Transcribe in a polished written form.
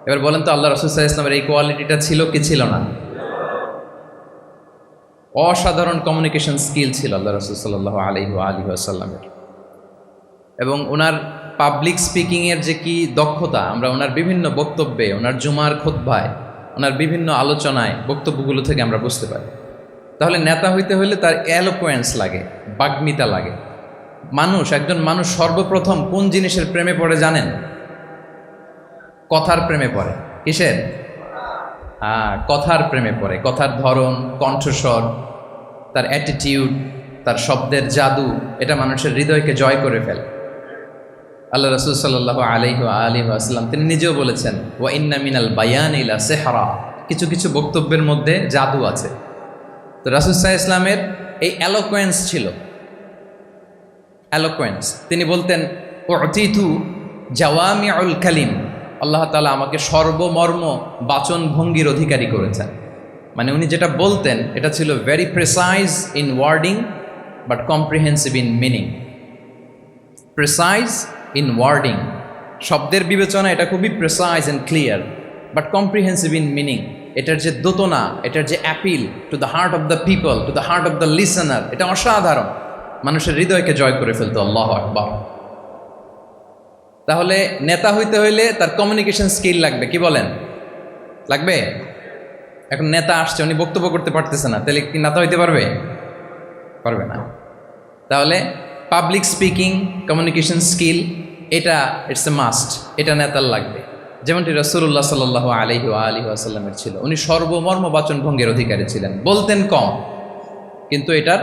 এবার বলেন তো, আল্লাহ রাসূল সাল্লাল্লাহু আলাইহি ওয়াসাল্লামের এই কোয়ালিটিটা ছিল কি ছিল না? অসাধারণ কমিউনিকেশন স্কিল ছিল আল্লাহ রাসূল সাল্লাল্লাহু আলাইহি ওয়াসাল্লামের। এবং ওনার পাবলিক স্পিকিংয়ের যে কি দক্ষতা, আমরা ওনার বিভিন্ন বক্তব্যে, ওনার জুমার খুতবায়, ওনার বিভিন্ন আলোচনায়, বক্তব্যগুলো থেকে আমরা বুঝতে পারি। তাহলে নেতা হইতে হলে তার এলোকোয়েন্স লাগে, বাগ্মিতা লাগে। একজন মানুষ সর্বপ্রথম কোন জিনিসের প্রেমে পড়ে জানেন? কথার প্রেমে পড়ে। কিসের? কথার প্রেমে পড়ে। কথার ধরন, কণ্ঠস্বর, তার অ্যাটিটিউড, তার শব্দের জাদু, এটা মানুষের হৃদয়কে জয় করে ফেলে। আল্লাহ রাসূল সাল্লাল্লাহু আলাইহি ওয়াসাল্লাম তিনি নিজেও বলেছেন, ওয়া ইন্না মিনাল বায়ানি লা সিহরা, কিছু কিছু বক্তব্যের মধ্যে জাদু আছে। তো রাসূল সাল্লাল্লাহু আলাইহি ওয়াসাল্লামের এই এলোকোয়েন্স ছিল। এলোকোয়েন্স, তিনি বলতেন, উতিতু জাওয়ামিউল কালিম, আল্লাহ তাআলা আমাকে সর্বমর্ম বাচন ভঙ্গির অধিকারী করেছেন। মানে উনি যেটা বলতেন এটা ছিল very precise in wording but comprehensive in meaning. Precise in wording, শব্দের বিবেচনা এটা খুবই precise and clear, but comprehensive in meaning, এটার যে দোতনা, এটার যে appeal to the heart of the people, to the heart of the listener, এটা অসাধারণ, মানুষের হৃদয়কে জয় করে ফেলতো। আল্লাহু আকবার। তাহলে নেতা হইতে হইলে তার কমিউনিকেশন স্কিল লাগবে, কি বলেন? লাগবে? এখন নেতা আসছে, উনি বক্তব্য করতে পারতেছে না, তাহলে কি নেতা হইতে পারবে? পারবে না। তাহলে পাবলিক স্পিকিং, কমিউনিকেশন স্কিল, এটা ইটস এ মাস্ট, এটা নেতার লাগবে। যেমনটি রাসূলুল্লাহ সাল্লাল্লাহু আলাইহি ওয়াসাল্লামের ছিল। উনি সর্বমর্ম বাচন ভঙ্গের অধিকারী ছিলেন, বলতেন কম, কিন্তু এটার